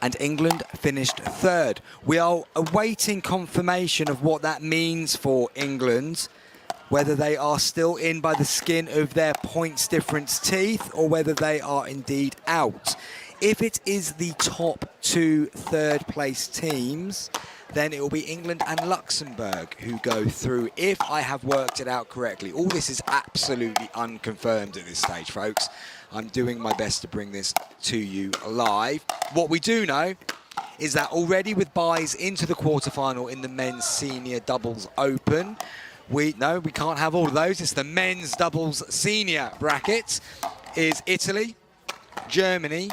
and England finished third. We are awaiting confirmation of what that means for England, whether they are still in by the skin of their points difference teeth or whether they are indeed out. If it is the top two third place teams, then it will be England and Luxembourg who go through, if I have worked it out correctly. All this is absolutely unconfirmed at this stage, folks. I'm doing my best to bring this to you live. What we do know is that already with byes into the quarterfinal in the men's senior doubles open, we can't have all of those. It's the men's doubles senior bracket is Italy, Germany,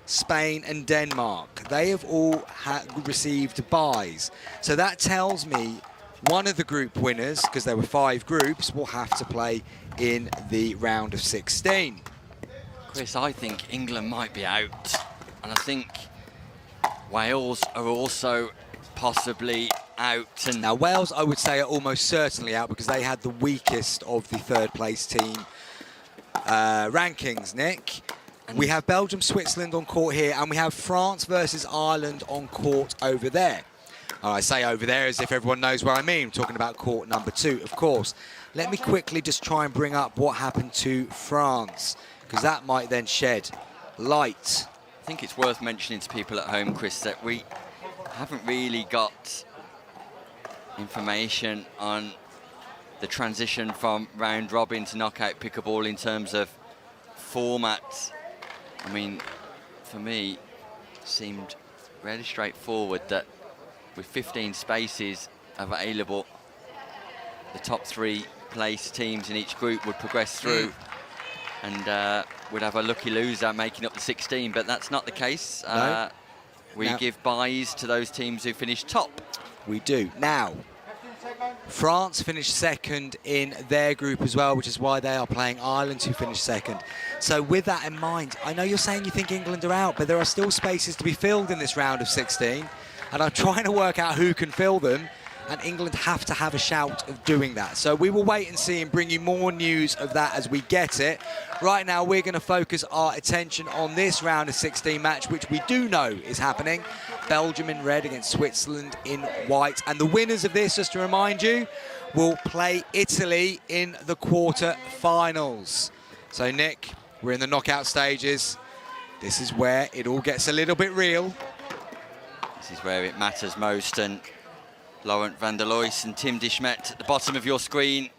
Spain and Denmark. They have all received byes. So that tells me one of the group winners, because there were 5 groups, will have to play in the round of 16. Chris, I think England might be out. And I think Wales are also possibly out. And now Wales, I would say, are almost certainly out because they had the weakest of the third place team rankings, Nick. We have Belgium, Switzerland on court here, and we have France versus Ireland on court over there. I say over there as if everyone knows what I mean. I'm talking about court number 2, of course. Let me quickly just try and bring up what happened to France, because that might then shed light. I think it's worth mentioning to people at home, Chris, that we haven't really got information on the transition from round robin to knockout pickleball in terms of format. I mean, for me, it seemed really straightforward that with 15 spaces available, the top 3 place teams in each group would progress through and would have a lucky loser making up the 16, but that's not the case. No. We give byes to those teams who finish top. We do. Now, France finished second in their group as well, which is why they are playing Ireland, who finished second. So with that in mind, I know you're saying you think England are out, but there are still spaces to be filled in this round of 16. And I'm trying to work out who can fill them, and England have to have a shout of doing that. So we will wait and see and bring you more news of that as we get it. Right now, we're going to focus our attention on this round of 16 match, which we do know is happening. Belgium in red against Switzerland in white. And the winners of this, just to remind you, will play Italy in the quarter-finals. So, Nick, we're in the knockout stages. This is where it all gets a little bit real. This is where it matters most. And Laurent van der Lois and Tim de Smet at the bottom of your screen.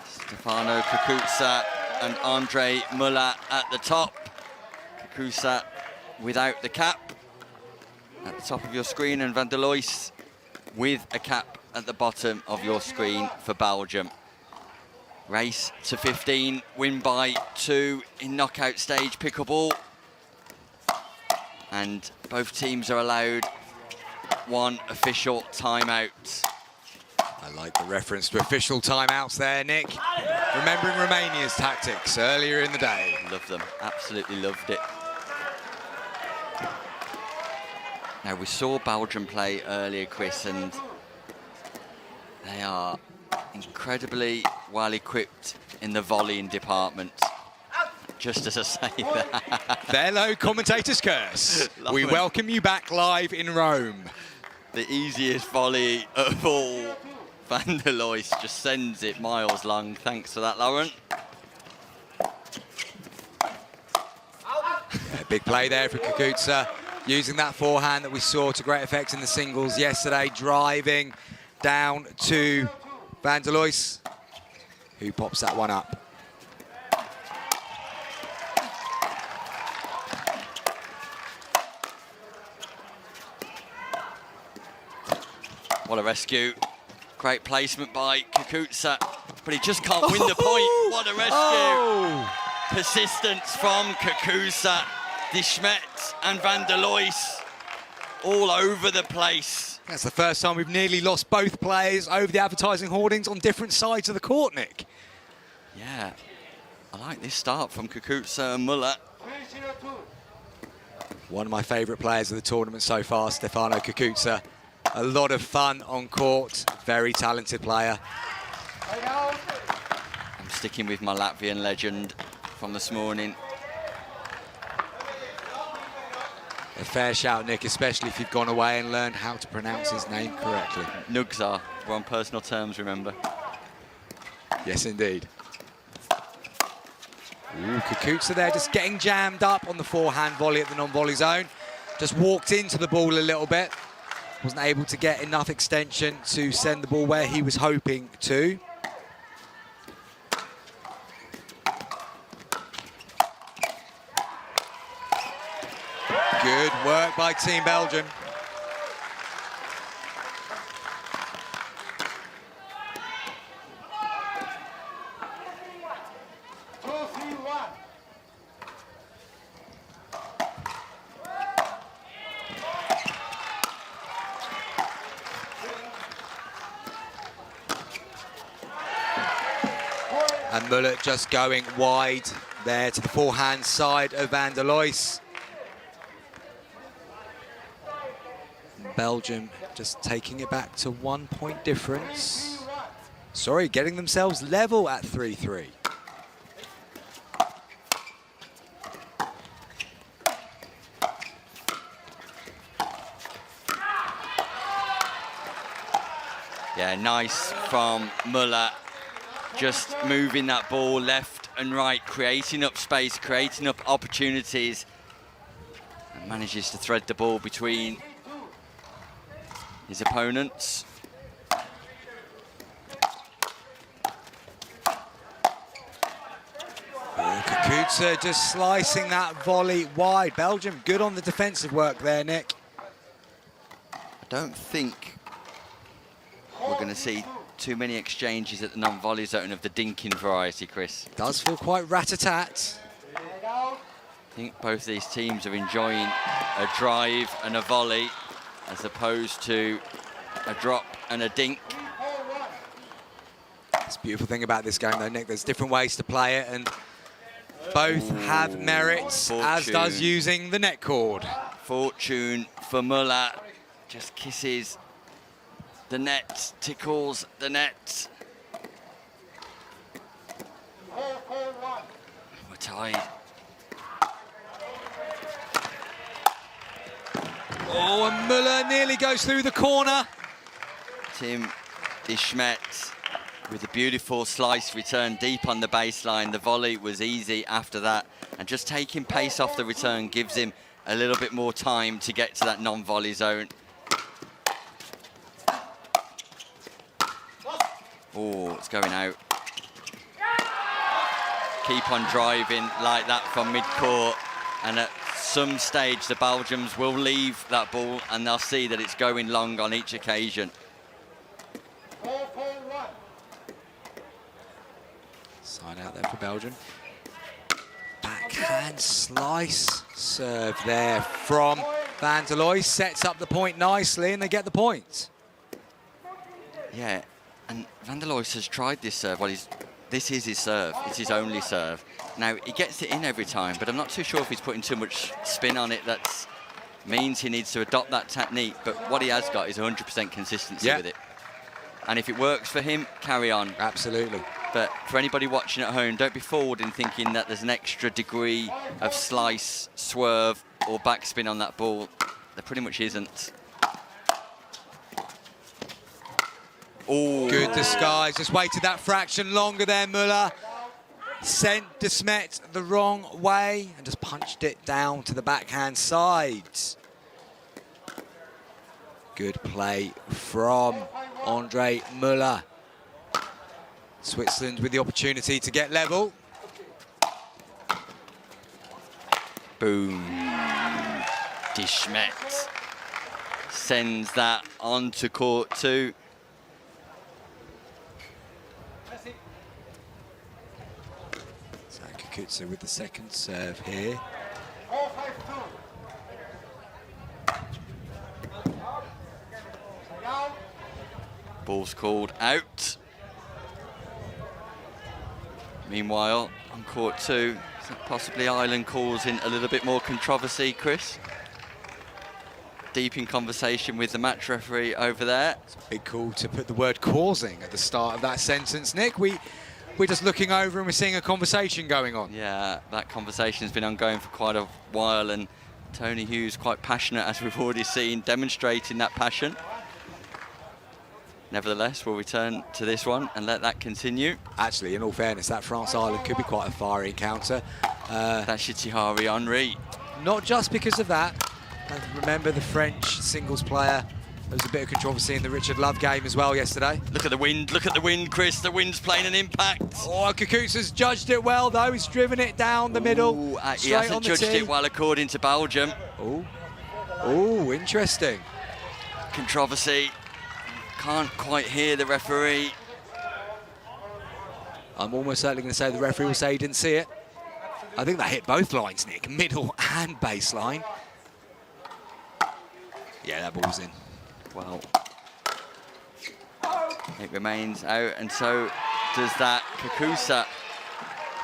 Stefano Cucuzza and Andre Muller at the top. Cucuzza without the cap at the top of your screen, and van der Lois with a cap at the bottom of your screen for Belgium. Race to 15, win by 2 in knockout stage pickleball. And both teams are allowed 1 official timeout. I like the reference to official timeouts there, Nick. Remembering Romania's tactics earlier in the day. Love them, absolutely loved it. Now, we saw Belgium play earlier, Chris, and they are incredibly well equipped in the volleying department. Just as I say that. Fellow commentators curse. We welcome you back live in Rome. The easiest volley of all. Van der Lois just sends it miles long. Thanks for that, Laurent. Yeah, big play there for Cucuzza, using that forehand that we saw to great effect in the singles yesterday, driving down to Van der Lois, who pops that one up. What a rescue. Great placement by Cucuzza, but he just can't win the point. What a rescue. Oh. Persistence from Cucuzza, de Smet and van der Lois all over the place. That's the first time we've nearly lost both players over the advertising hoardings on different sides of the court, Nick. Yeah, I like this start from Cucuzza and Muller. One of my favourite players of the tournament so far, Stefano Cucuzza. A lot of fun on court, very talented player. I'm sticking with my Latvian legend from this morning. A fair shout, Nick, especially if you've gone away and learned how to pronounce his name correctly. Nugzar. We're on personal terms, remember? Yes, indeed. Ooh, Kukuta there just getting jammed up on the forehand volley at the non-volley zone. Just walked into the ball a little bit. Wasn't able to get enough extension to send the ball where he was hoping to. Good work by Team Belgium. And Muller just going wide there to the forehand side of Van der Lois. Belgium just taking it back to 1 point difference. Sorry, getting themselves level at 3-3. Yeah, nice from Muller. Just moving that ball left and right, creating up space, creating up opportunities, and manages to thread the ball between his opponents. Kukuta just slicing that volley wide. Belgium good on the defensive work there, Nick. I don't think we're going to see too many exchanges at the non-volley zone of the dinking variety, Chris. Does feel quite rat-a-tat. I think both these teams are enjoying a drive and a volley as opposed to a drop and a dink. That's the beautiful thing about this game, though, Nick. There's different ways to play it, and both have merits, as does using the net cord. Fortune for Muller. Just kisses the net, tickles the net. We're tied. Oh, and Muller nearly goes through the corner. Tim de Smet with a beautiful slice return deep on the baseline. The volley was easy after that, and just taking pace off the return gives him a little bit more time to get to that non-volley zone. Oh, it's going out. Keep on driving like that from mid-court, and at some stage the Belgians will leave that ball and they'll see that it's going long on each occasion. Side out there for Belgium. Backhand slice serve there from Van der Lois. Sets up the point nicely and they get the point. Yeah, and Van der Lois has tried this serve. Well, this is his serve. It's his only serve. Now, he gets it in every time, but I'm not too sure if he's putting too much spin on it. That means he needs to adopt that technique. But what he has got is 100% consistency with it. And if it works for him, carry on. Absolutely. But for anybody watching at home, don't be forward in thinking that there's an extra degree of slice, swerve, or backspin on that ball. There pretty much isn't. Oh. Good disguise. Just waited that fraction longer there, Muller. Sent de Smet the wrong way and just punched it down to the backhand side. Good play from Andre Muller. Switzerland with the opportunity to get level. Boom. De Smet sends that on to court 2. Kukuta with the second serve here. Ball's called out. Meanwhile, on court 2, is that possibly Ireland causing a little bit more controversy, Chris? Deep in conversation with the match referee over there. It's a big call to put the word causing at the start of that sentence, Nick. We're just looking over and we're seeing a conversation going on. Yeah, that conversation has been ongoing for quite a while, and Tony Hughes quite passionate, as we've already seen, demonstrating that passion. Nevertheless, we'll return to this one and let that continue. Actually, in all fairness, that France-Ireland could be quite a fiery encounter. That's Thierry Henry. Not just because of that. And remember the French singles player. There was a bit of controversy in the Richard Love game as well yesterday. Look at the wind, Chris. The wind's playing an impact. Oh, Kakusa's judged it well, though. He's driven it down the middle. He hasn't judged it well, according to Belgium. Oh, interesting. Controversy. Can't quite hear the referee. I'm almost certainly going to say the referee will say he didn't see it. I think that hit both lines, Nick, middle and baseline. Yeah, that ball's in. Well, it remains out, and so does that. Kakusa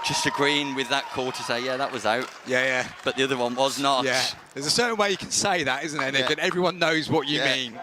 just agreeing with that call to say, yeah, that was out. Yeah. But the other one was not. Yeah, there's a certain way you can say that, isn't there, Nick? And everyone knows what you mean.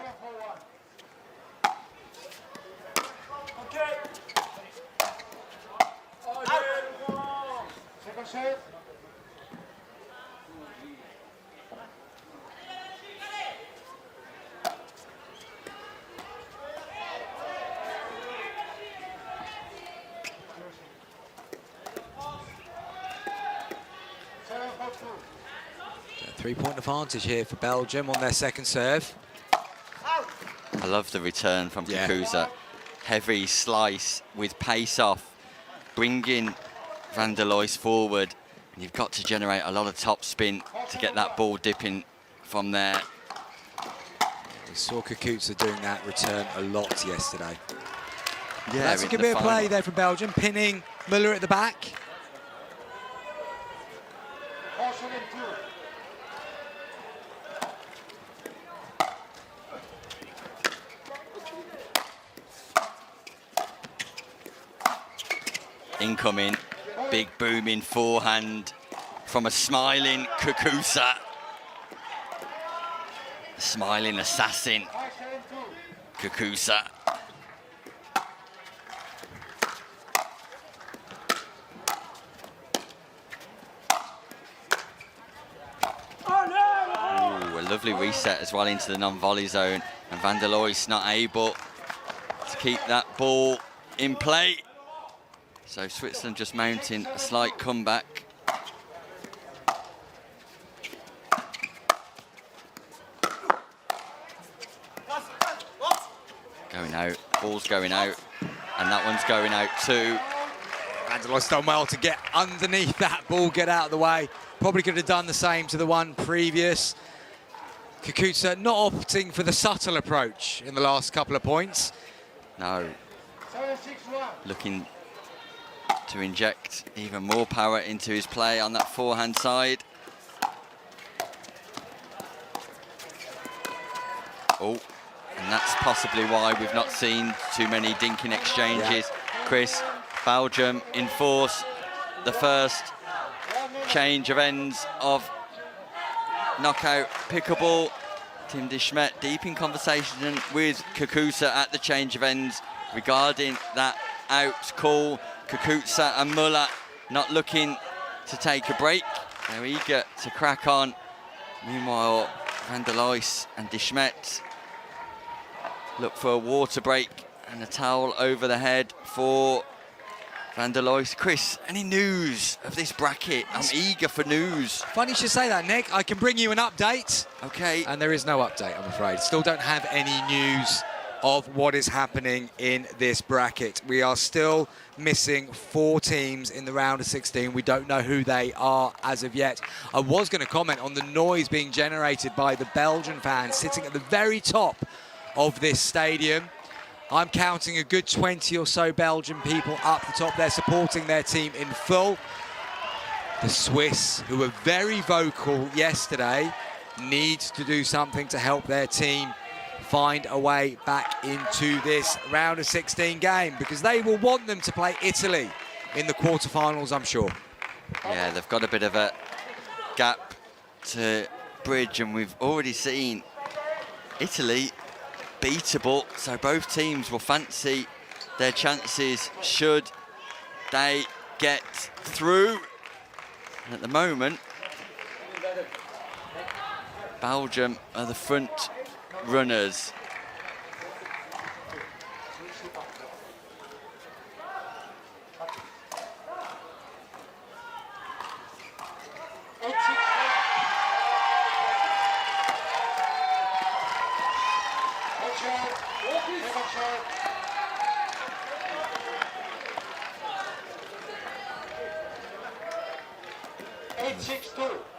Three-point advantage here for Belgium on their second serve. I love the return from Kakusa. Heavy slice with pace off, bringing Van der Lois forward. And you've got to generate a lot of top spin to get that ball dipping from there. We saw Kakusa doing that return a lot yesterday. Yeah, that's a good bit of play there from Belgium, pinning Müller at the back. Incoming, big booming forehand from a smiling Kakusa. Smiling assassin, Kakusa. Ooh, a lovely reset as well into the non-volley zone. And Van der Lois not able to keep that ball in play. So Switzerland just mounting a slight comeback. Going out, ball's going out, and that one's going out too. Van der Lois done well to get underneath that ball, get out of the way. Probably could have done the same to the one previous. Kakusa not opting for the subtle approach in the last couple of points. No. Looking to inject even more power into his play on that forehand side. Oh, and that's possibly why we've not seen too many dinking exchanges. Chris, Belgium enforce the first change of ends of knockout pickable. Tim de Smet deep in conversation with Kakusa at the change of ends regarding that out call. Kakusa and Müller not looking to take a break. They're eager to crack on. Meanwhile, Van der Lois and de Smet look for a water break and a towel over the head for Van der Lois. Chris, any news of this bracket? I'm eager for news. Funny you should say that, Nick. I can bring you an update. Okay. And there is no update, I'm afraid. Still don't have any news of what is happening in this bracket. We are still missing 4 teams in the round of 16. We don't know who they are as of yet. I was going to comment on the noise being generated by the Belgian fans sitting at the very top of this stadium. I'm counting a good 20 or so Belgian people up the top. They're supporting their team in full. The Swiss, who were very vocal yesterday, need to do something to help their team find a way back into this round of 16 game, because they will want them to play Italy in the quarterfinals, I'm sure. Yeah, they've got a bit of a gap to bridge, and we've already seen Italy beatable, so both teams will fancy their chances should they get through. And at the moment, Belgium are the front runners.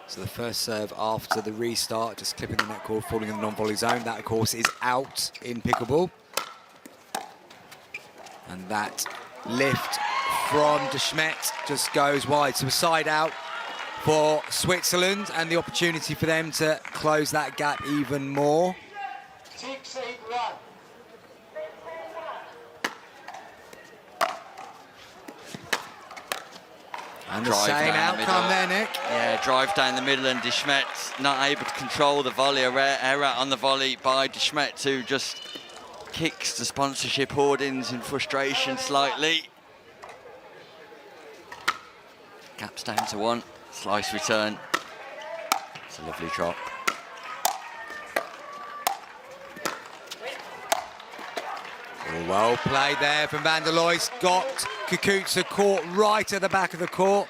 So the first serve after the restart, just clipping the net cord, falling in the non-volley zone. That, of course, is out in pickleball. And that lift from De Smet just goes wide. So a side out for Switzerland, and the opportunity for them to close that gap even more. 6-8-1. And the Drive same down the outcome middle. there, Nick. Yeah, drive down the middle, and De Smet not able to control the volley. A rare error on the volley by De Smet, who just kicks the sponsorship hoardings in frustration slightly. Gaps down to 1. Slice return. It's a lovely drop. Oh, well played there from Van der Lois. Got Kukuza caught right at the back of the court,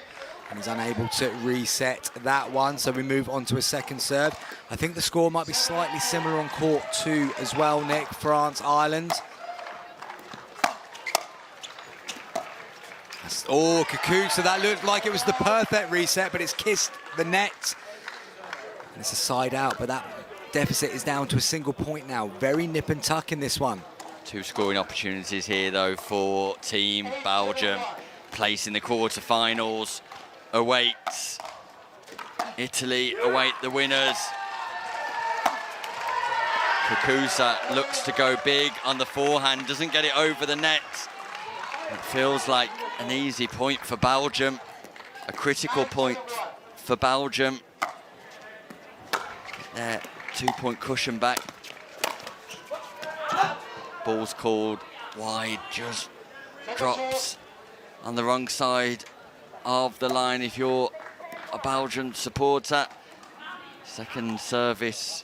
and he's unable to reset that one. So we move on to a second serve. I think the score might be slightly similar on court 2 as well, Nick. France, Ireland. Oh, Kukuza, that looked like it was the perfect reset, but it's kissed the net. And it's a side out, but that deficit is down to a single point now. Very nip and tuck in this one. 2 scoring opportunities here, though, for Team Belgium. Place in the quarterfinals awaits. Italy await the winners. Kukuza looks to go big on the forehand, doesn't get it over the net. It feels like an easy point for Belgium, a critical point for Belgium. Their 2-point cushion back. Ball's called wide, just drops on the wrong side of the line if you're a Belgian supporter. Second service.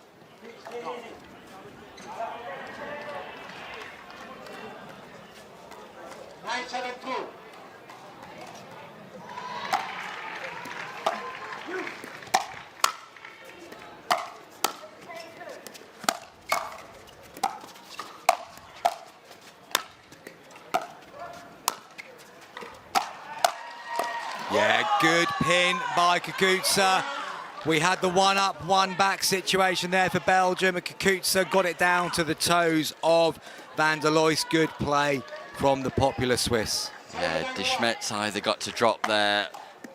Yeah, good pin by Kukuza. We had the one up, one back situation there for Belgium, and Kukuza got it down to the toes of Van der Lois. Good play from the popular Swiss. Yeah, De Smet's either got to drop there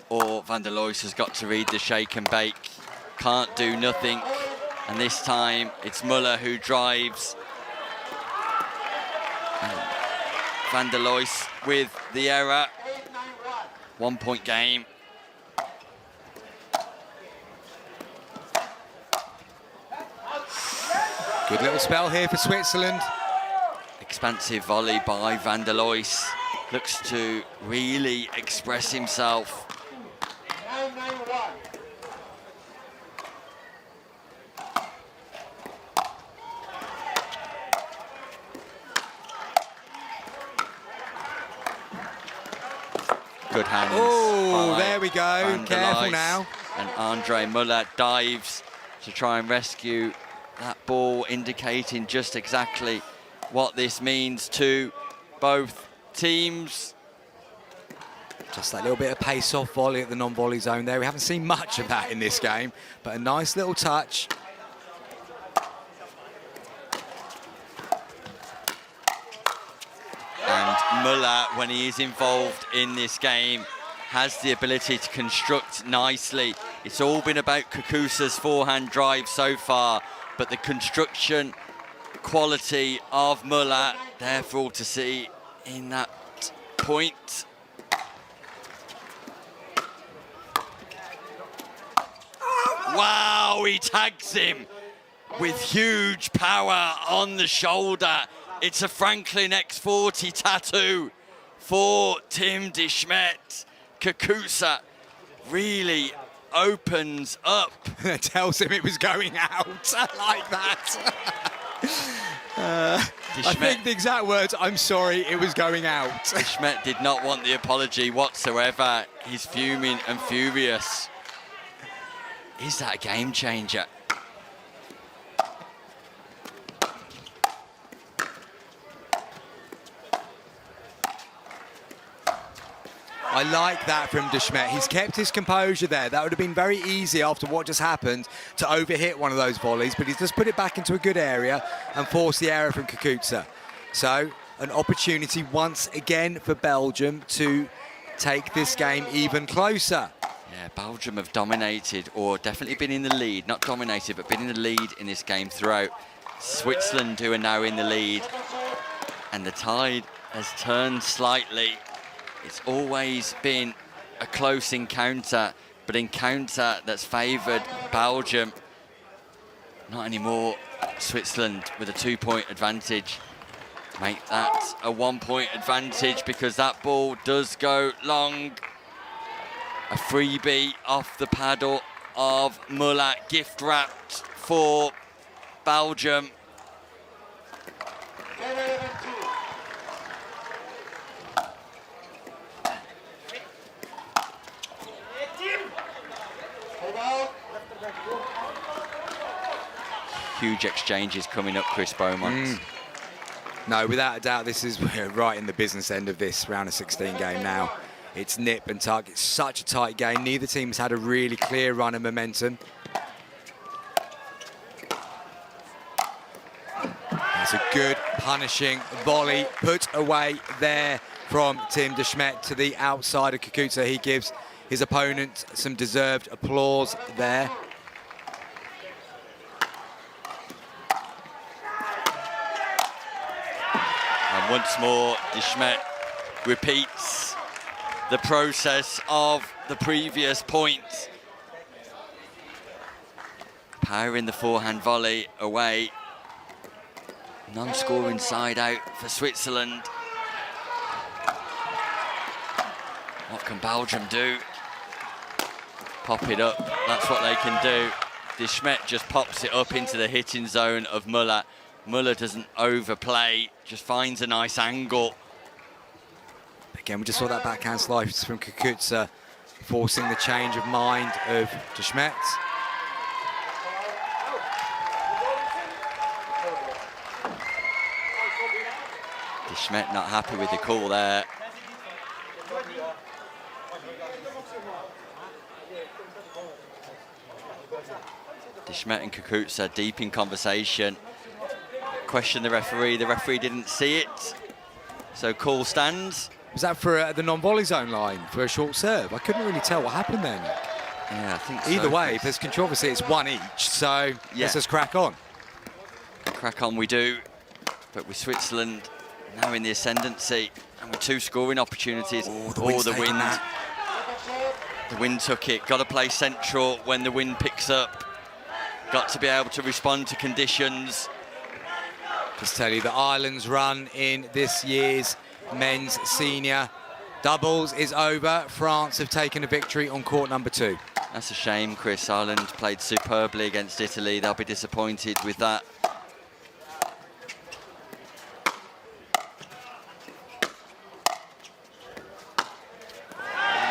or Van der Lois has got to read the shake and bake. Can't do nothing. And this time it's Muller who drives. And Van der Lois with the error. 1-point game. Good little spell here for Switzerland. Expansive volley by Van der Lois. Looks to really express himself. 9-9-1. Good hands. Oh, by there we go. Van der Careful Lois. now. And Andre Muller dives to try and rescue that ball, indicating just exactly what this means to both teams. Just that little bit of pace-off volley at the non-volley zone there. We haven't seen much of that in this game, but a nice little touch. And Muller, when he is involved in this game, has the ability to construct nicely. It's all been about Kukuza's forehand drive so far, but the construction quality of Muller, there for all to see in that point. Wow, he tags him with huge power on the shoulder. It's a Franklin X40 tattoo for Tim De Smet. Kukuza really opens up. Tells him it was going out. I like that. I think the exact words, I'm sorry, it was going out. Schmidt did not want the apology whatsoever. He's fuming and furious. Is that a game changer? I like that from De Smet. He's kept his composure there. That would have been very easy after what just happened to overhit one of those volleys, but he's just put it back into a good area and forced the error from Kukuza. So an opportunity once again for Belgium to take this game even closer. Yeah, Belgium have dominated, or definitely been in the lead. Not dominated, but been in the lead in this game throughout. Switzerland, who are now in the lead, and the tide has turned slightly. It's always been a close encounter, but encounter that's favoured Belgium. Not anymore. Switzerland with a 2-point advantage. Make that a 1-point advantage because that ball does go long. A freebie off the paddle of Muller, gift wrapped for Belgium. Huge exchanges coming up, Chris Beaumont. No, without a doubt, this is right in the business end of this round of 16 game now. It's nip and tuck. It's such a tight game. Neither team's had a really clear run of momentum. That's a good punishing volley put away there from Tim De Smet to the outside of Kukuza. He gives his opponent some deserved applause there. And once more, De Smet repeats the process of the previous point. Powering the forehand volley away. Non-scoring side out for Switzerland. What can Belgium do? Pop it up, that's what they can do. De Smet just pops it up into the hitting zone of Muller. Muller doesn't overplay, just finds a nice angle. Again, we just saw that backhand slice from Kukuza, forcing the change of mind of De Smet. De Smet not happy with the call there. De Smet and Kukuza deep in conversation. Question the referee didn't see it. So call stands. Was that for the non-volley zone line for a short serve? I couldn't really tell what happened then. Yeah, I think so. Either way, if there's controversy, it's one each. So let's just crack on. Crack on we do. But with Switzerland now in the ascendancy and with 2 scoring opportunities. The wind. The wind took it. Got to play central when the wind picks up. Got to be able to respond to conditions. Just tell you that Ireland's run in this year's men's senior doubles is over. France have taken a victory on court number 2. That's a shame, Chris. Ireland played superbly against Italy. They'll be disappointed with that.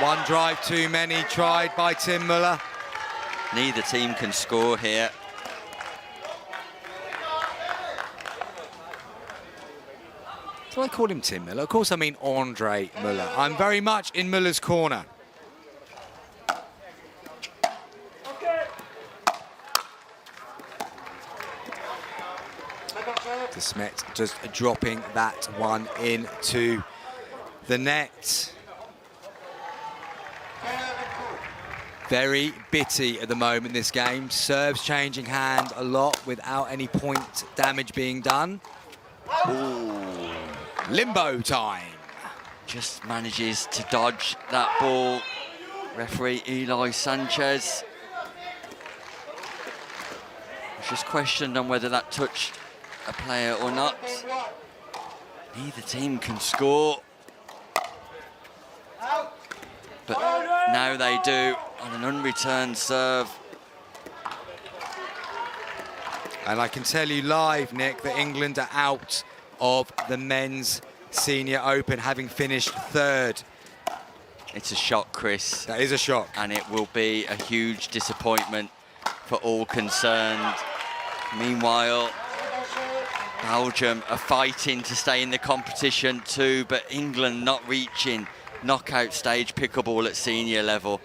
One drive too many tried by Tim Muller. Neither team can score here. Do I call him Tim Muller? Of course I mean Andre Muller. I'm very much in Muller's corner. De Smet just dropping that one into the net. Very bitty at the moment, this game. Serves changing hand a lot without any point damage being done. Ooh. Limbo time. Just manages to dodge that ball. Referee Eli Sanchez was just questioned on whether that touched a player or not. Neither team can score. But now they do on an unreturned serve. And I can tell you live, Nick, that England are out of the men's senior open, having finished third. It's a shock, Chris. That is a shock. And it will be a huge disappointment for all concerned. Meanwhile, Belgium are fighting to stay in the competition too, but England not reaching knockout stage pickleball at senior level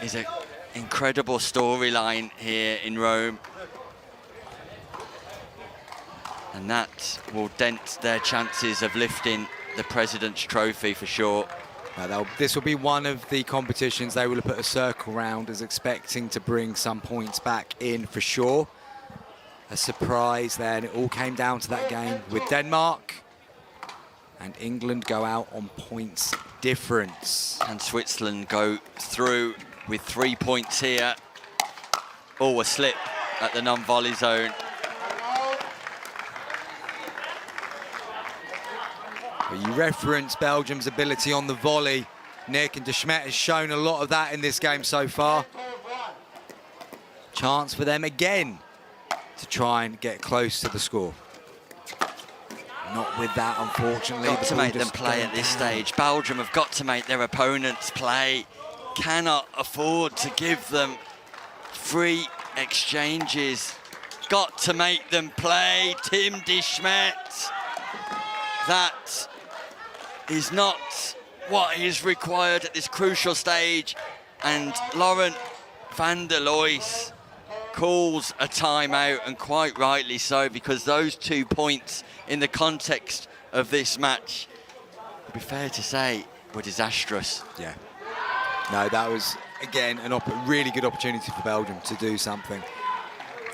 is an incredible storyline here in Rome. And that will dent their chances of lifting the President's Trophy for sure. This will be one of the competitions they will have put a circle round as expecting to bring some points back in for sure. A surprise there, and it all came down to that game with Denmark. And England go out on points difference. And Switzerland go through with 3 points here. Oh, a slip at the non-volley zone. But you reference Belgium's ability on the volley, Nick, and De Smet has shown a lot of that in this game so far. Chance for them again to try and get close to the score. Not with that, unfortunately. Got to make them play at this stage. Belgium have got to make their opponents play. Cannot afford to give them free exchanges. Got to make them play. Tim De Smet. That is not what is required at this crucial stage. And Laurent van der Lois calls a timeout, and quite rightly so, because those 2 points in the context of this match, to be fair to say, were disastrous. Yeah. No, that was, again, a really good opportunity for Belgium to do something.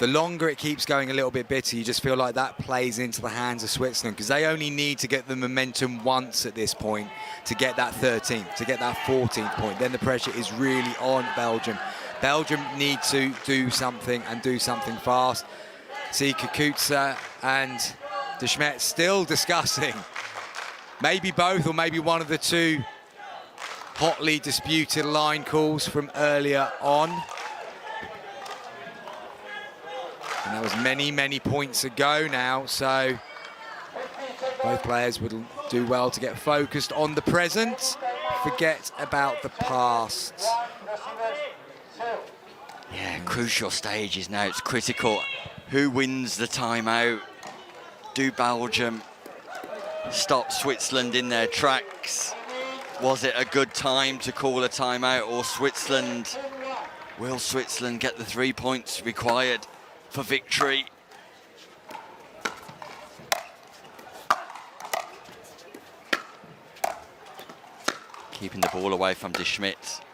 The longer it keeps going a little bit bitter, you just feel like that plays into the hands of Switzerland, because they only need to get the momentum once at this point to get that 13th, to get that 14th point. Then the pressure is really on Belgium. Belgium need to do something, and do something fast. See Kukuza and De Smet still discussing maybe both or maybe one of the two hotly disputed line calls from earlier on. And that was many, many points ago now, so both players would do well to get focused on the present, forget about the past. Yeah, crucial stages now. It's critical. Who wins the timeout? Do Belgium stop Switzerland in their tracks? Was it a good time to call a timeout, or Switzerland? Will Switzerland get the 3 points required for victory? Keeping the ball away from De Smet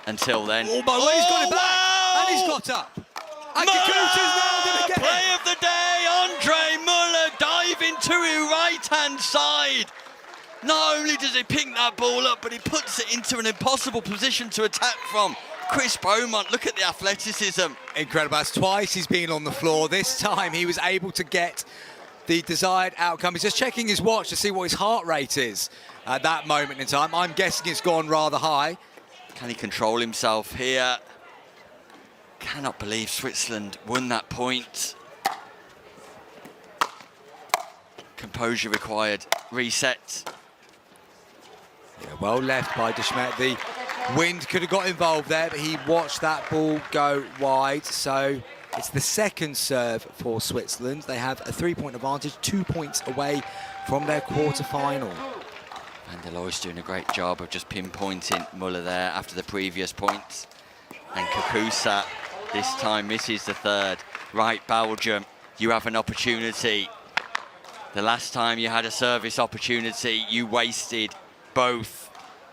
until then. Oh, by the way, he's got it back. Wow! And he's got up. And Kukuza's nailed it again. Play of the day, Andre Muller diving to his right-hand side. Not only does he pick that ball up, but he puts it into an impossible position to attack from. Chris Beaumont, look at the athleticism. Incredible. That's twice he's been on the floor. This time he was able to get the desired outcome. He's just checking his watch to see what his heart rate is at that moment in time. I'm guessing it's gone rather high. Can he control himself here? Cannot believe Switzerland won that point. Composure required. Reset. Yeah, well left by De Smet. The wind could have got involved there, but he watched that ball go wide. So it's the second serve for Switzerland. They have a 3-point advantage, 2 points away from their quarter-final. Van der Lois doing a great job of just pinpointing Muller there after the previous points. And Kukuza this time misses the third. Right, Belgium, you have an opportunity. The last time you had a service opportunity, you wasted both.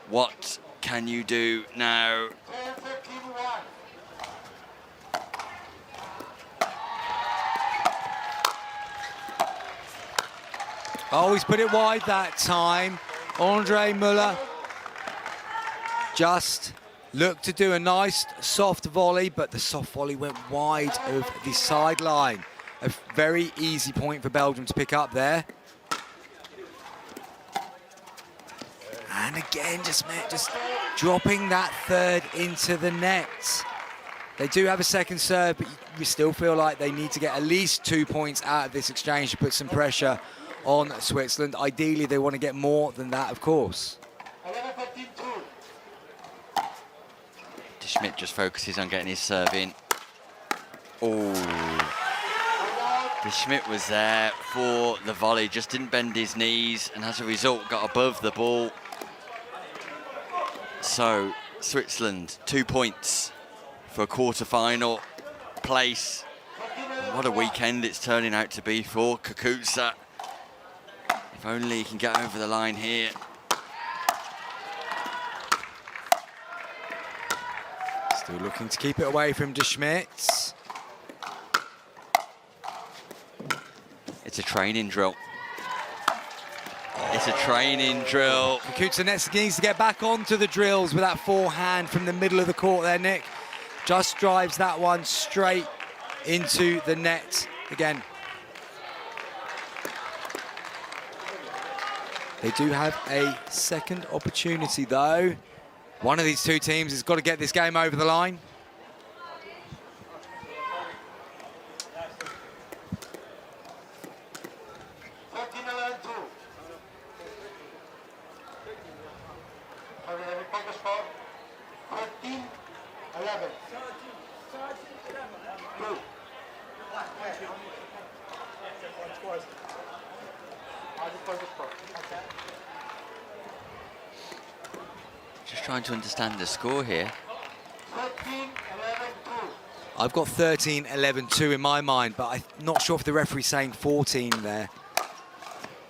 What can you do now? Oh, he's put it wide that time. Andre Muller just looked to do a nice soft volley, but the soft volley went wide of the sideline. A very easy point for Belgium to pick up there. And again, just dropping that third into the net. They do have a second serve, but you still feel like they need to get at least 2 points out of this exchange to put some pressure on Switzerland. Ideally, they want to get more than that, of course. 11-14-2. De Schmidt just focuses on getting his serve in. Oh, De Schmidt was there for the volley, just didn't bend his knees, and as a result got above the ball. So Switzerland, 2 points for a quarter-final place. And what a weekend it's turning out to be for Kakusa. If only he can get over the line here. Still looking to keep it away from De Schmidt. It's a training drill. It's a training drill. Kakusa needs to get back onto the drills with that forehand from the middle of the court there, Nick. Just drives that one straight into the net again. They do have a second opportunity, though. One of these two teams has got to get this game over the line. Just trying to understand the score here. 13-11-2. I've got 13-11-2 in my mind, but I'm not sure if the referee's saying 14 there.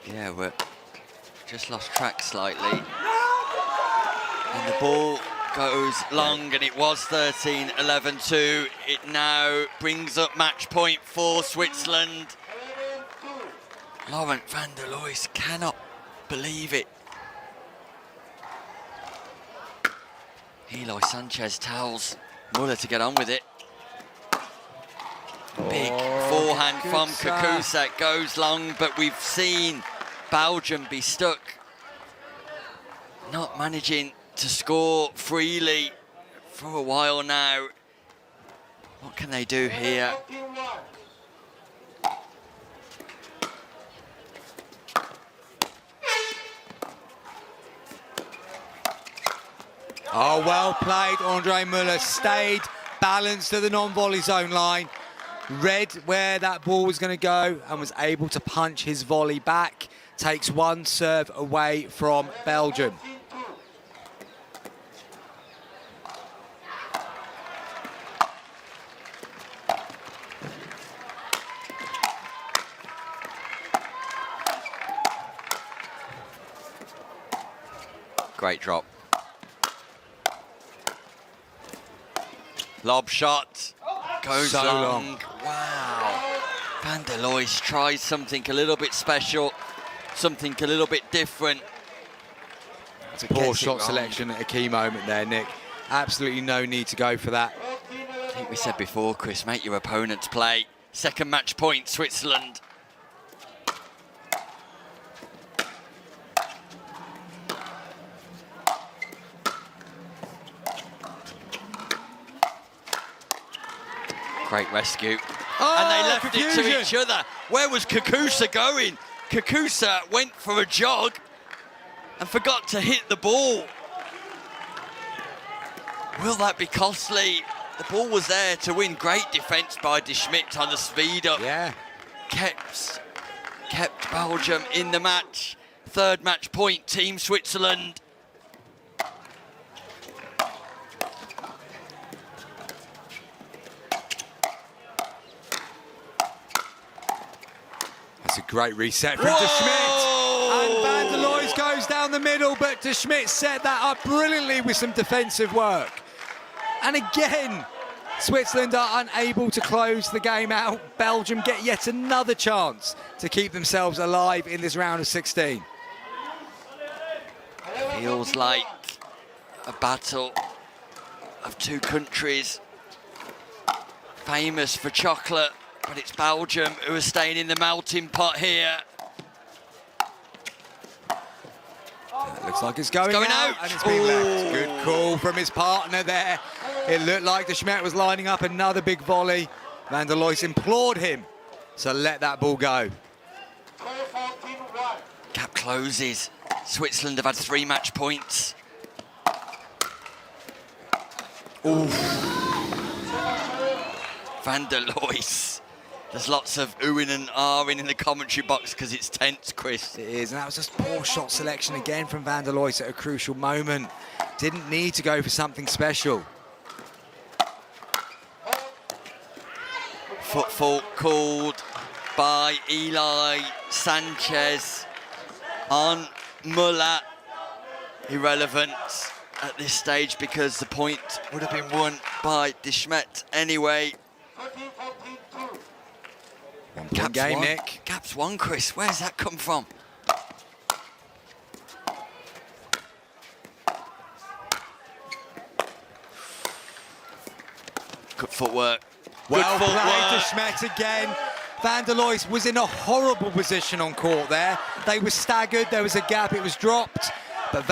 Yeah, we're just lost track slightly. And the ball goes long, and it was 13-11-2. It now brings up match point for Switzerland. 11-2. Laurent van der Lois cannot believe it. Eloy Sanchez tells Muller to get on with it. Big forehand from Kakusa, goes long, but we've seen Belgium be stuck, not managing to score freely for a while now. What can they do here? 14-1. Oh, well played, Andre Muller. Stayed balanced to the non-volley zone line. Read where that ball was going to go and was able to punch his volley back. Takes one serve away from Belgium. 14-2. Great drop. Lob shot. Goes So long. long. Wow. Van der Lois tries something a little bit special, something a little bit different. It's a Gets poor it shot wrong. selection at a key moment there, Nick. Absolutely no need to go for that. I think we said before, Chris, make your opponents play. Second match point, Switzerland. Great rescue. And they left it to confusion. each other. Where was Kakusa going? Kakusa went for a jog and forgot to hit the ball. Will that be costly? The ball was there to win. Great defence by De Schmidt on the speed up. Yeah. Kept Belgium in the match. Third match point, Team Switzerland. That's a great reset from De Schmidt. And Van der Lois goes down the middle, but De Schmidt set that up brilliantly with some defensive work. And again, Switzerland are unable to close the game out. Belgium get yet another chance to keep themselves alive in this round of 16. Feels like a battle of two countries famous for chocolate, but it's Belgium who are staying in the melting pot here. Looks like it's going, going out, out. and it's been left. Ooh. Good call from his partner there. It looked like De Smet was lining up another big volley. Van der Lois implored him to let that ball go. 12-14-1. Gap closes. Switzerland have had 3 match points. Van der Lois. There's lots of oohing and ahhing in the commentary box because it's tense, Chris. It is, and that was just poor shot selection again from Van der Lois at a crucial moment. Didn't need to go for something special. Foot fault called by Eli Sanchez on Muller. Irrelevant at this stage because the point would have been won by De Smet anyway. 13-14-2. 1 point game, won. Nick. Gaps won, Chris. Where's that come from? Good footwork. Well Good played, De footwork. Smet again. Van der Lois was in a horrible position on court there. They were staggered, there was a gap, it was dropped. But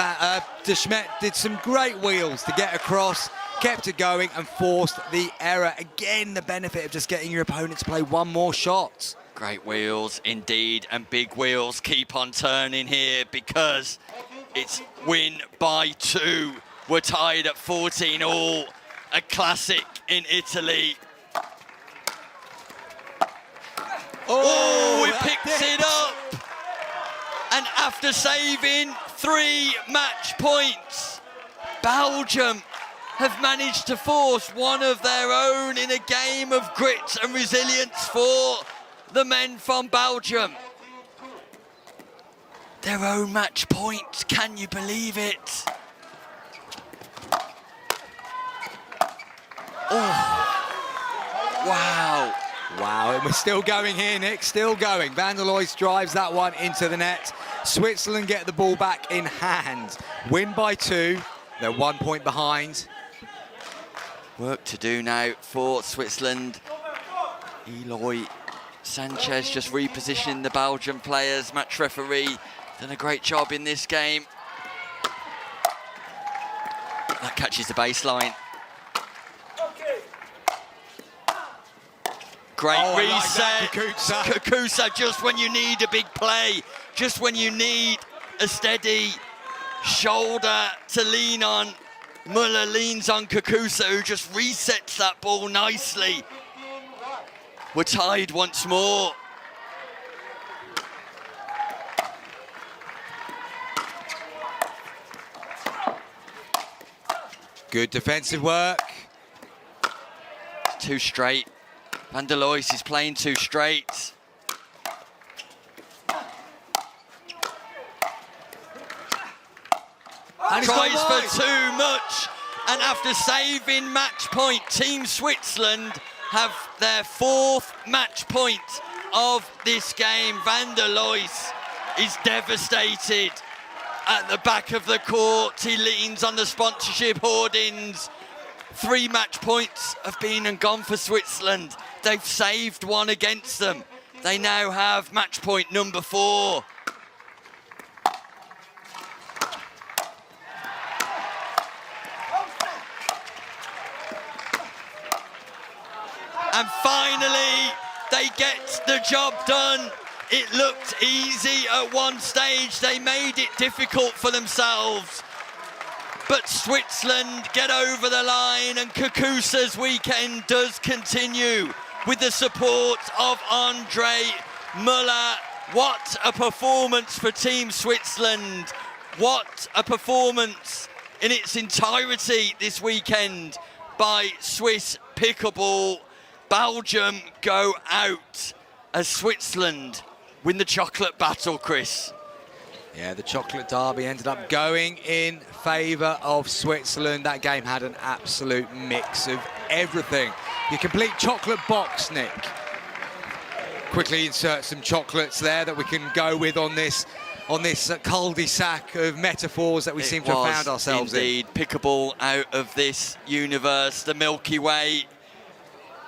De Smet did some great wheels to get across, kept it going and forced the error. Again, the benefit of just getting your opponent to play one more shot. Great wheels indeed, and big wheels keep on turning here because it's win by 2. We're tied at 14 all, a classic in Italy. Oh, he that picks did. it up. And after saving 3 match points, Belgium have managed to force one of their own in a game of grit and resilience for the men from Belgium. Their own match point, can you believe it? Oh, wow. Wow, and we're still going here, Nick, still going. Van der Lois drives that one into the net. Switzerland get the ball back in hand. Win by 2, they're 1 point behind. Work to do now for Switzerland. Eloy Sanchez just repositioning the Belgian players. Match referee done a great job in this game. That catches the baseline. Great Oh, I like reset. that, Kakusa. Kakusa, just when you need a big play, just when you need a steady shoulder to lean on. Muller leans on Kakusa, who just resets that ball nicely. We're tied once more. Good defensive work. 2 straight. Van der Lois is playing 2 straight. And he's Tries gone wide. for too much. And after saving match point, Team Switzerland have their 4th match point of this game. Van der Lois is devastated at the back of the court. He leans on the sponsorship hoardings. 3 match points have been and gone for Switzerland. They've saved one against them. They now have match point number 4. And finally, they get the job done. It looked easy at one stage. They made it difficult for themselves. But Switzerland get over the line, and Kakusa's weekend does continue with the support of Andre Muller. What a performance for Team Switzerland. What a performance in its entirety this weekend by Swiss Pickleball. Belgium go out as Switzerland win the chocolate battle, Chris. Yeah, the chocolate derby ended up going in favour of Switzerland. That game had an absolute mix of everything. Your complete chocolate box, Nick. Quickly insert some chocolates there that we can go with on this cul-de-sac of metaphors that we seem to have found ourselves indeed in. Pickleball out of this universe, the Milky Way.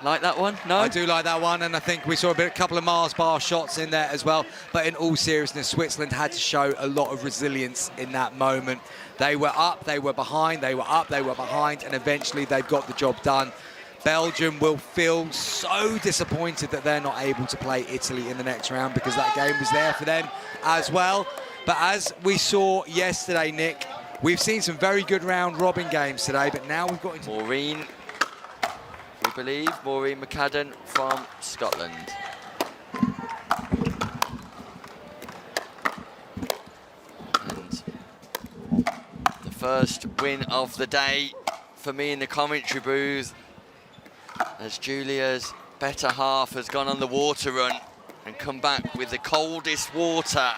Like that one? No? I do like that one, and I think we saw a couple of Mars bar shots in there as well. But in all seriousness, Switzerland had to show a lot of resilience in that moment. They were up, they were behind, they were up, they were behind, and eventually they got the job done. Belgium will feel so disappointed that they're not able to play Italy in the next round, because that game was there for them as well. But as we saw yesterday, Nick, we've seen some very good round-robin games today, but now we've got into... Maureen, we believe, Maureen McCadden from Scotland. And the first win of the day for me in the commentary booth, as Julia's better half has gone on the water run and come back with the coldest water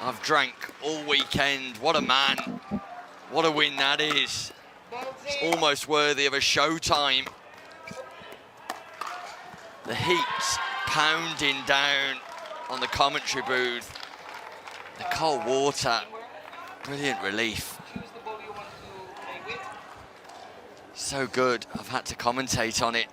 I've drank all weekend. What a man. What a win that is. It's almost worthy of a showtime. The heat pounding down on the commentary booth. The cold water, brilliant relief. So good, I've had to commentate on it.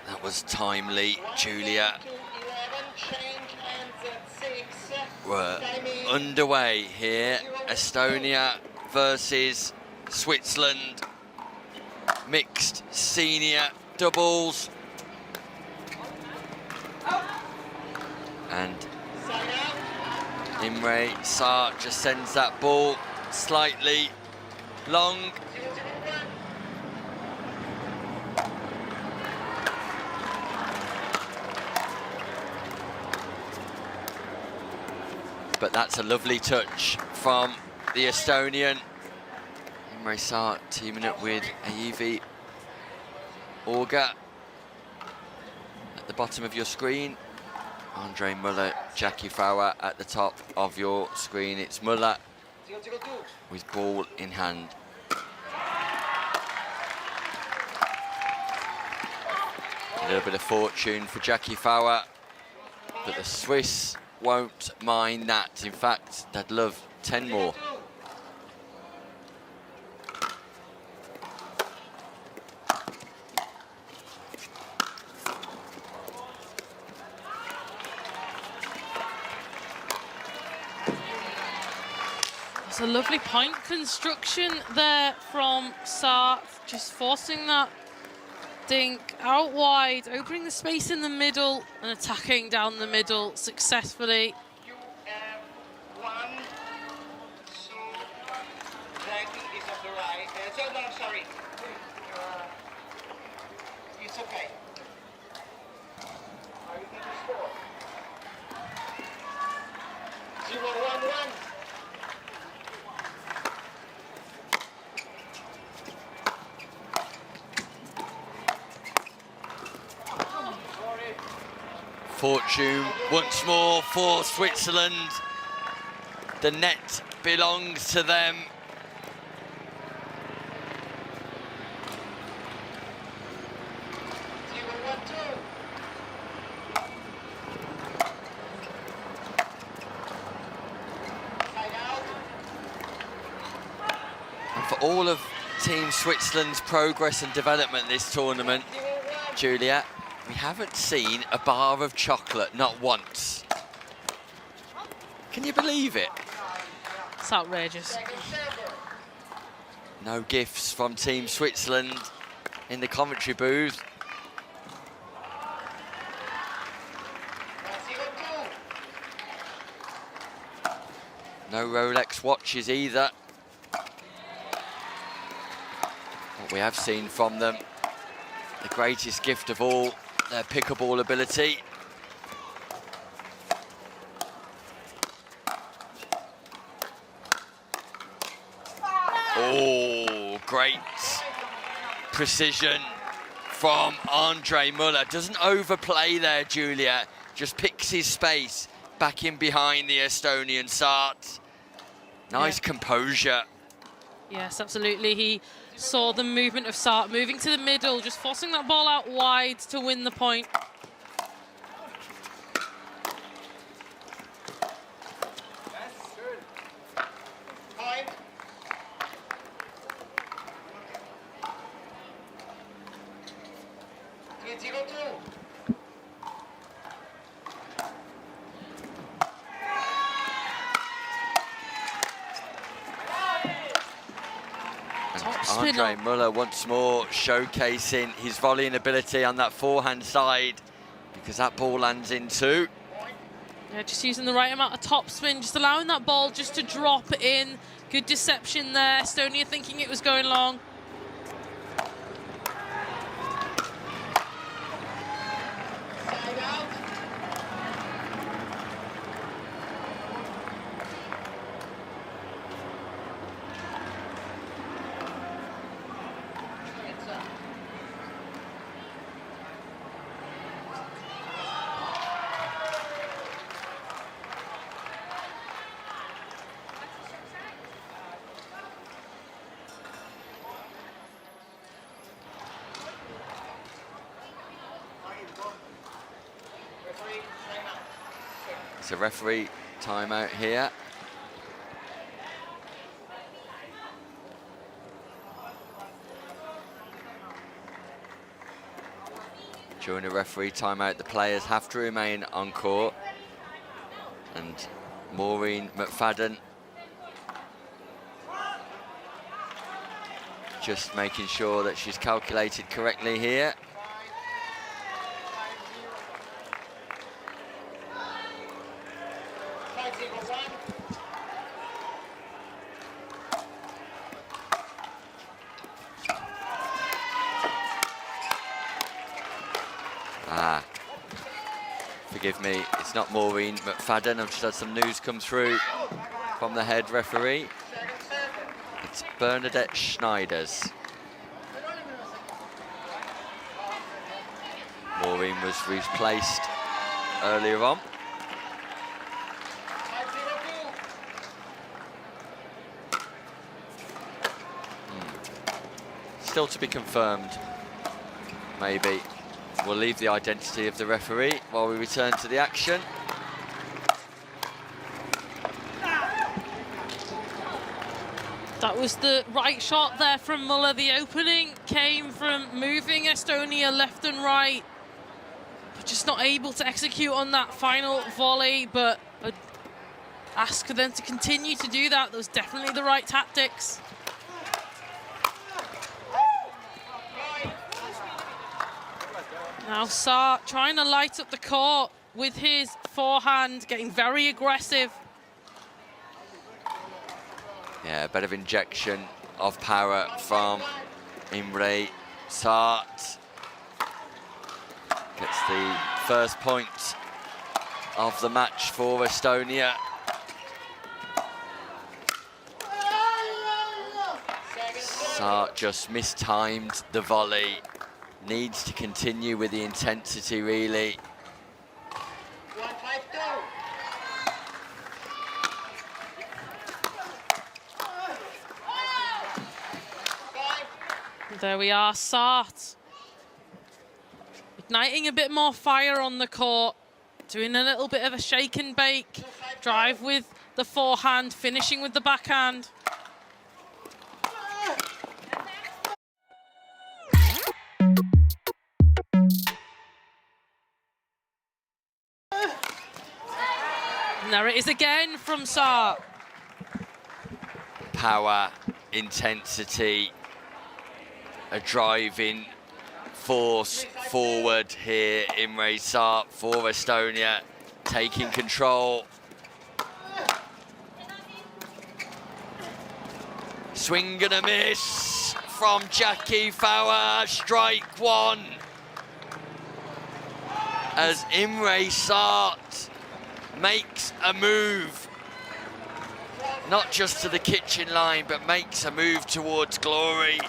That was timely. Julia were underway here. Estonia versus Switzerland. Mixed senior doubles. And Imre Saar just sends that ball slightly long. But that's a lovely touch from the Estonian. Imre Saar teaming up with Aivi Orga. At the bottom of your screen, Andre Muller, Jackie Fauer at the top of your screen. It's Muller with ball in hand. A little bit of fortune for Jackie Fauer, but the Swiss won't mind that. In fact, they'd love 10 more. It's a lovely point construction there from Saar, just forcing that dink out wide, opening the space in the middle and attacking down the middle successfully. You have 1, 2, ranking is on the right. So no, sorry. It's okay. Are you going to score? 0-1-1. Fortune once more for Switzerland. The net belongs to them. And for all of Team Switzerland's progress and development this tournament, Julia, we haven't seen a bar of chocolate, not once. Can you believe it? It's outrageous. No gifts from Team Switzerland in the commentary booth. No Rolex watches either. What we have seen from them, the greatest gift of all, their pickleball ability. Oh, great precision from Andre Muller. Doesn't overplay there, Julia. Just picks his space back in behind the Estonian Saart. Nice composure. Yes, absolutely. He saw the movement of Saart moving to the middle, just forcing that ball out wide to win the point. Point. Andre Muller once more showcasing his volleying ability on that forehand side, because that ball lands in two. Yeah, just using the right amount of topspin, just allowing that ball just to drop in. Good deception there. Estonia thinking it was going long. Side out. It's a referee timeout here. During a referee timeout, the players have to remain on court. And Maureen McFadden just making sure that she's calculated correctly here. Forgive me, it's not Maureen McFadden. I've just had some news come through from the head referee. It's Bernadette Schneiders. Maureen was replaced earlier on. Still to be confirmed, maybe. We'll leave the identity of the referee while we return to the action. That was the right shot there from Muller. The opening came from moving Estonia left and right. Just not able to execute on that final volley, but I'd ask them to continue to do that. That was definitely the right tactics. Now Saart trying to light up the court with his forehand, getting very aggressive. Yeah, a bit of injection of power from Imre Saart. Gets the first point of the match for Estonia. Saart just mistimed the volley. Needs to continue with the intensity, really. 1-5-2. There we are, Saart. Igniting a bit more fire on the court. Doing a little bit of a shake and bake. Drive with the forehand, finishing with the backhand. And there it is again from Saart. Power, intensity, a driving force forward here. Imre Saart for Estonia, taking control. Swing and a miss from Jackie Fauer, strike one. As Imre Saart makes a move, not just to the kitchen line, but makes a move towards glory.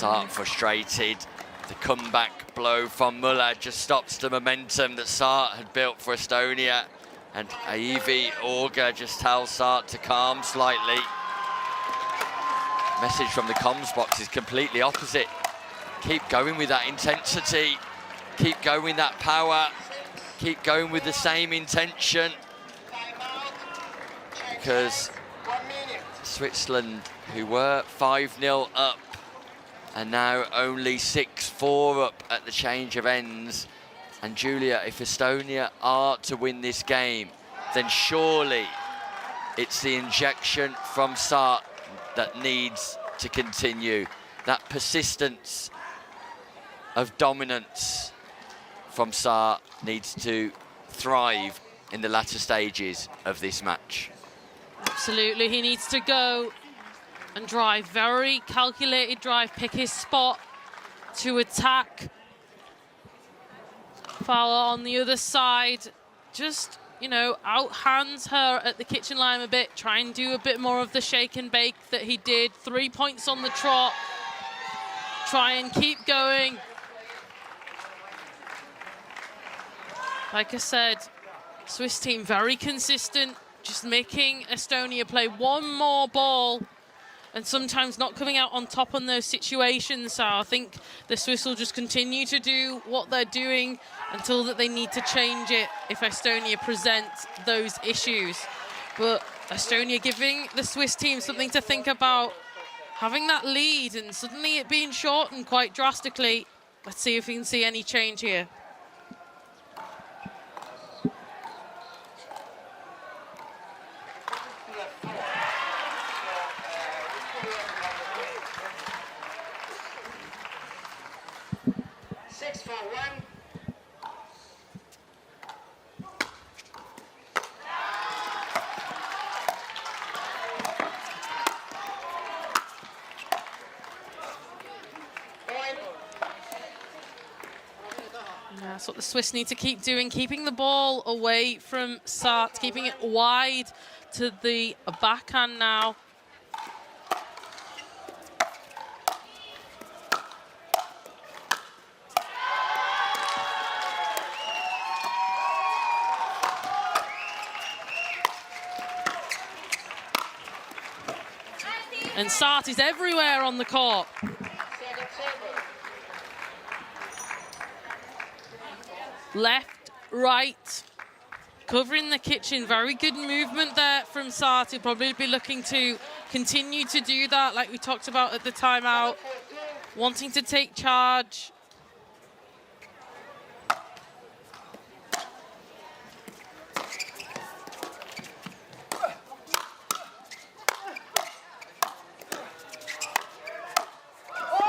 Sartre frustrated. The comeback blow from Muller just stops the momentum that Sartre had built for Estonia. And Aivi Orga just tells Sartre to calm slightly. Message from the comms box is completely opposite. Keep going with that intensity. Keep going with that power. Keep going with the same intention. Because Switzerland, who were 5-0 up, are now only 6-4 up at the change of ends. And Julia, if Estonia are to win this game, then surely it's the injection from Sartre that needs to continue. That persistence of dominance from Sartre needs to thrive in the latter stages of this match. Absolutely, he needs to go and drive, very calculated drive, pick his spot to attack. Fowler on the other side, just, you know, outhands her at the kitchen line a bit, try and do a bit more of the shake and bake that he did. 3 points on the trot. Try and keep going. Like I said, Swiss team very consistent, just making Estonia play one more ball and sometimes not coming out on top on those situations. So I think the Swiss will just continue to do what they're doing until that they need to change it if Estonia present those issues. But Estonia giving the Swiss team something to think about, having that lead and suddenly it being shortened quite drastically. Let's see if we can see any change here. That's what the Swiss need to keep doing, keeping the ball away from Sartre, keeping it wide to the backhand now. And Sartre is everywhere on the court. Left, right, covering the kitchen. Very good movement there from Sartre. He'll probably be looking to continue to do that, like we talked about at the timeout. Wanting to take charge.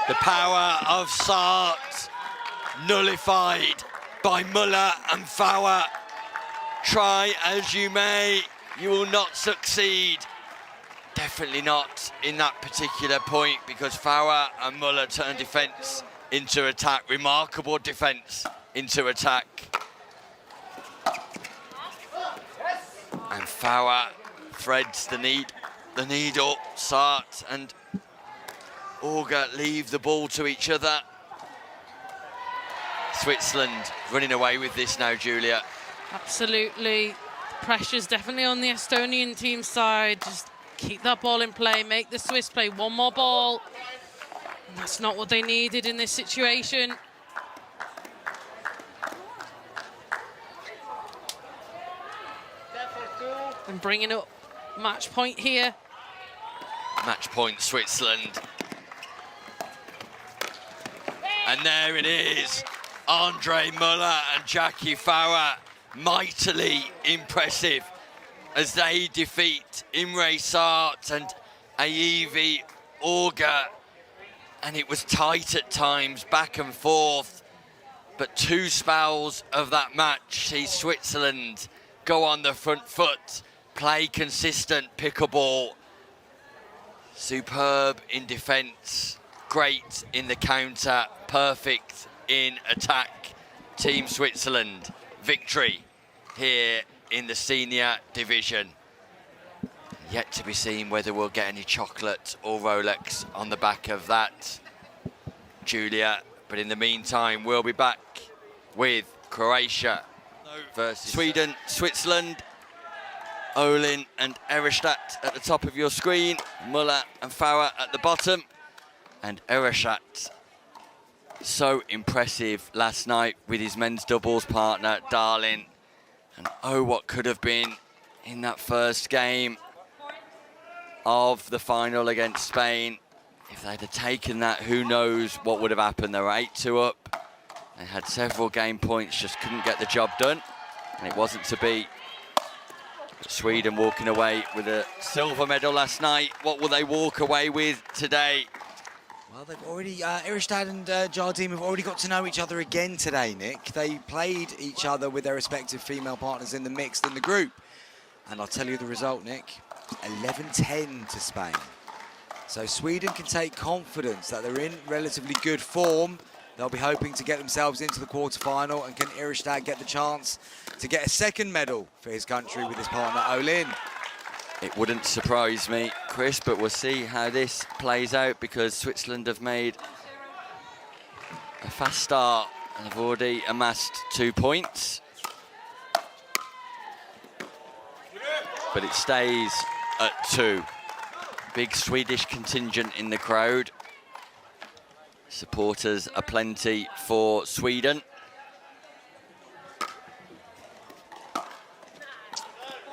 The power of Sartre nullified by Muller and Fauer. Try as you may, you will not succeed. Definitely not in that particular point, because Fauer and Muller turn defence into attack. Remarkable defence into attack. And Fauer threads the needle. Sartre and Orga leave the ball to each other. Switzerland running away with this now, Julia. Absolutely. Pressure's definitely on the Estonian team side. Just keep that ball in play, make the Swiss play one more ball. And that's not what they needed in this situation. And bringing up match point here. Match point, Switzerland. And there it is. Andre Muller and Jackie Fauer, mightily impressive as they defeat Imre Sartre and Aivi Orga. And it was tight at times, back and forth. But two spells of that match see Switzerland go on the front foot, play consistent pickleball. Superb in defence, great in the counter, perfect in attack. Team Switzerland, victory here in the senior division. Yet to be seen whether we'll get any chocolate or Rolex on the back of that. Julia. But in the meantime, we'll be back with Croatia versus Sweden, Switzerland. Olin and Erestadt at the top of your screen, Muller and Farah at the bottom. And Erestadt, so impressive last night with his men's doubles partner, Darlin. And oh, what could have been in that first game of the final against Spain. If they'd have taken that, who knows what would have happened. They were 8-2 up. They had several game points, just couldn't get the job done. And it wasn't to be. Sweden walking away with a silver medal last night. What will they walk away with today? Well, they've already, Erestadt and Jardim have already got to know each other again today, Nick. They played each other with their respective female partners in the mixed in the group. And I'll tell you the result, Nick. 11-10 to Spain. So Sweden can take confidence that they're in relatively good form. They'll be hoping to get themselves into the quarterfinal, and can Erestadt get the chance to get a second medal for his country with his partner Olin? It wouldn't surprise me, Chris, but we'll see how this plays out, because Switzerland have made a fast start and have already amassed 2 points. But it stays at 2. Big Swedish contingent in the crowd. Supporters aplenty for Sweden.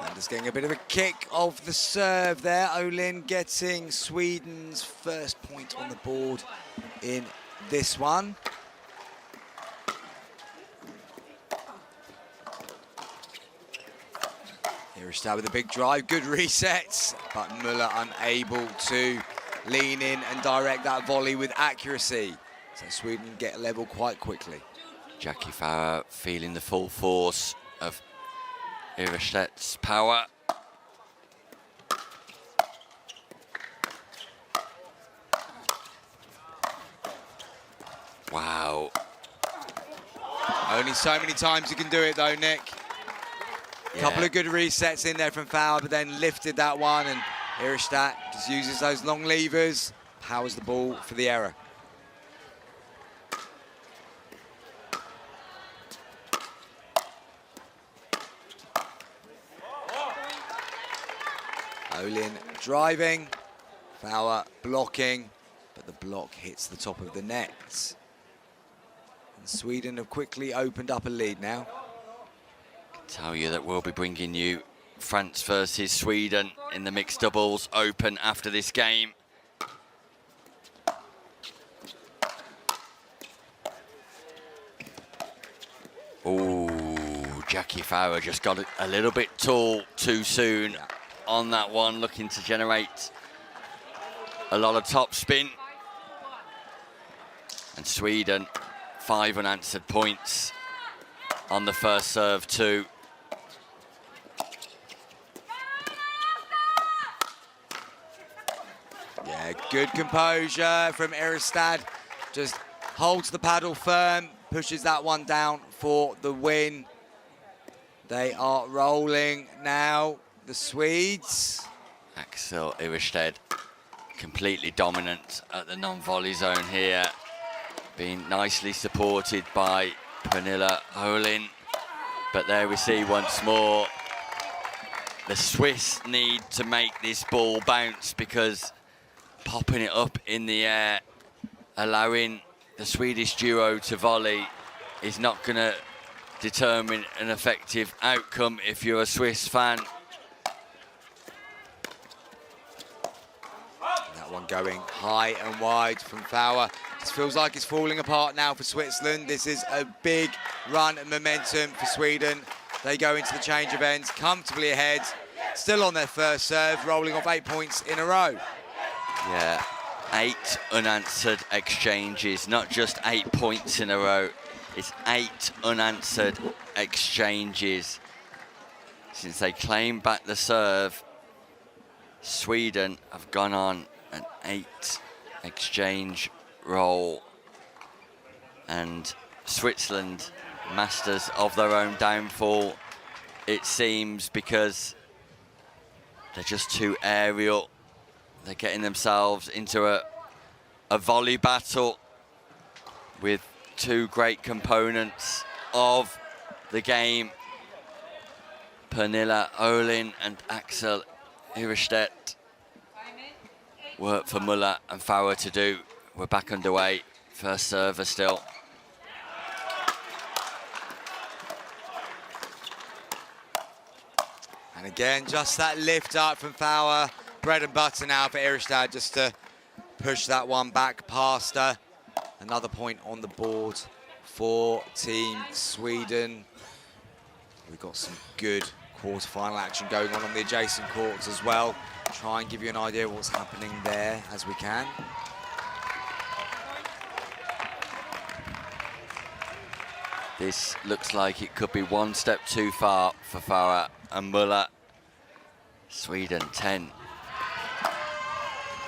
And just getting a bit of a kick of the serve there. Olin getting Sweden's first point on the board in this one. Erestadt with a big drive, good resets, but Muller unable to lean in and direct that volley with accuracy. So Sweden get level quite quickly. Jackie Farah feeling the full force of Erestadt's power. Wow. Only so many times you can do it though, Nick. Yeah. Couple of good resets in there from Farah, but then lifted that one, and Erestadt just uses those long levers, powers the ball for the error. Olin driving, Farah blocking, but the block hits the top of the net. And Sweden have quickly opened up a lead now. Tell you that we'll be bringing you France versus Sweden in the mixed doubles open after this game. Oh, Jackie Farah just got a little bit tall too soon on that one, looking to generate a lot of top spin. And Sweden, 5 unanswered points on the first serve too. Yeah, good composure from Erestadt. Just holds the paddle firm, pushes that one down for the win. They are rolling now, the Swedes. Axel Erestadt completely dominant at the non-volley zone here, being nicely supported by Pernilla Olin. But there we see once more, the Swiss need to make this ball bounce, because popping it up in the air, allowing the Swedish duo to volley, is not going to determine an effective outcome if you're a Swiss fan. That one going high and wide from Farah. This feels like it's falling apart now for Switzerland. This is a big run and momentum for Sweden. They go into the change of ends comfortably ahead, still on their first serve, rolling off 8 points in a row. Yeah, 8 unanswered exchanges, not just 8 points in a row. It's 8 unanswered exchanges. Since they claimed back the serve, Sweden have gone on an 8 exchange roll. And Switzerland, masters of their own downfall, it seems, because they're just too aerial. They're getting themselves into a volley battle with two great components of the game. Pernilla Olin and Axel Hirstedt. Work for Muller and Fauer to do. We're back underway. First server still. And again, just that lift up from Fauer. Bread and butter now for Iristad, just to push that one back past her. Another point on the board for Team Sweden. We've got some good quarter-final action going on the adjacent courts as well. Try and give you an idea of what's happening there as we can. This looks like it could be one step too far for Fauer and Muller. Sweden 10,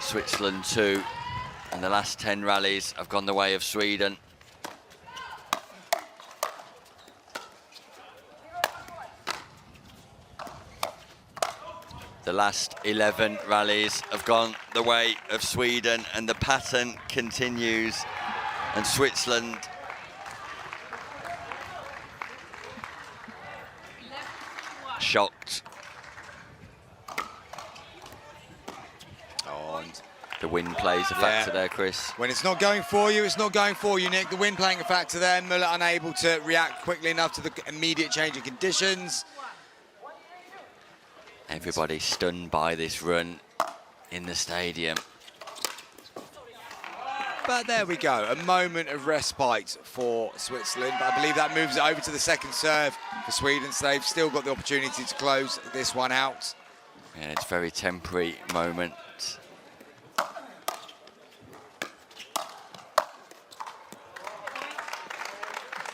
Switzerland 2, and the last 10 rallies have gone the way of Sweden. The last 11 rallies have gone the way of Sweden, and the pattern continues. And Switzerland shocked. Oh, and the wind plays a factor there, Chris. when it's not going for you, it's not going for you, Nick. The wind playing a factor there. Muller unable to react quickly enough to the immediate change in conditions. Everybody stunned by this run in the stadium. But there we go, a moment of respite for Switzerland. But I believe that moves it over to the second serve for Sweden, so they've still got the opportunity to close this one out. Yeah, it's a very temporary moment.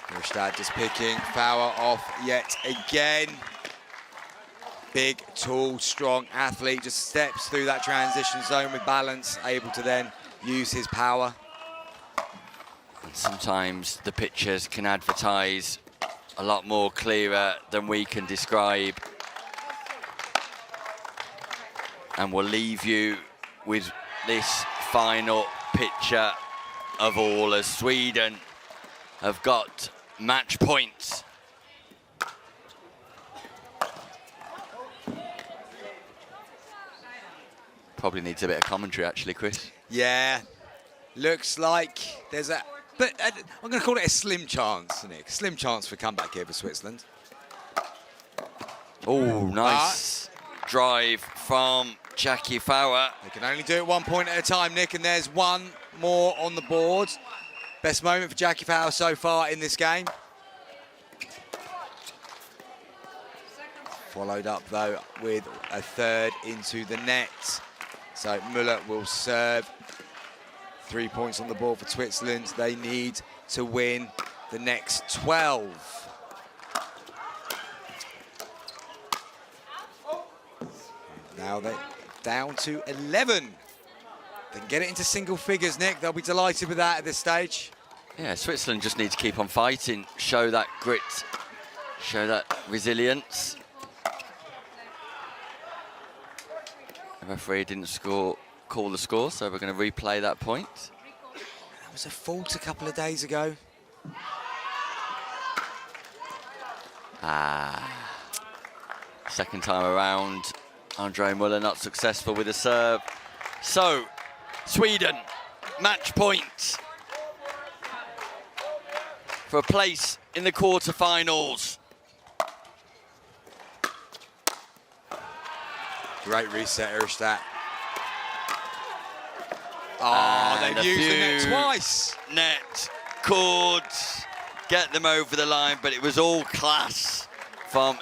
Iristad just picking Fauer off yet again. Big, tall, strong athlete, just steps through that transition zone with balance, able to then use his power. And sometimes the pictures can advertise a lot more clearer than we can describe. And we'll leave you with this final picture of all, as Sweden have got match points. Probably needs a bit of commentary, actually, Chris. Yeah, looks like there's a, but I'm going to call it a slim chance, Nick. Slim chance for comeback here for Switzerland. Oh, nice drive from Jackie Fauer. They can only do it 1 point at a time, Nick, and there's one more on the board. Best moment for Jackie Fauer so far in this game. Followed up, though, with a third into the net. So Muller will serve. 3 points on the board for Switzerland. They need to win the next 12. Now they're down to 11. They can get it into single figures, Nick. They'll be delighted with that at this stage. Yeah, Switzerland just need to keep on fighting, show that grit, show that resilience. The referee didn't call the score, so we're going to replay that point. That was a fault a couple of days ago. Second time around, Andre Muller not successful with a serve. So, Sweden, match point for a place in the quarterfinals. Great reset, Iristad. Oh, they've used the net twice. Net cords get them over the line, but it was all class from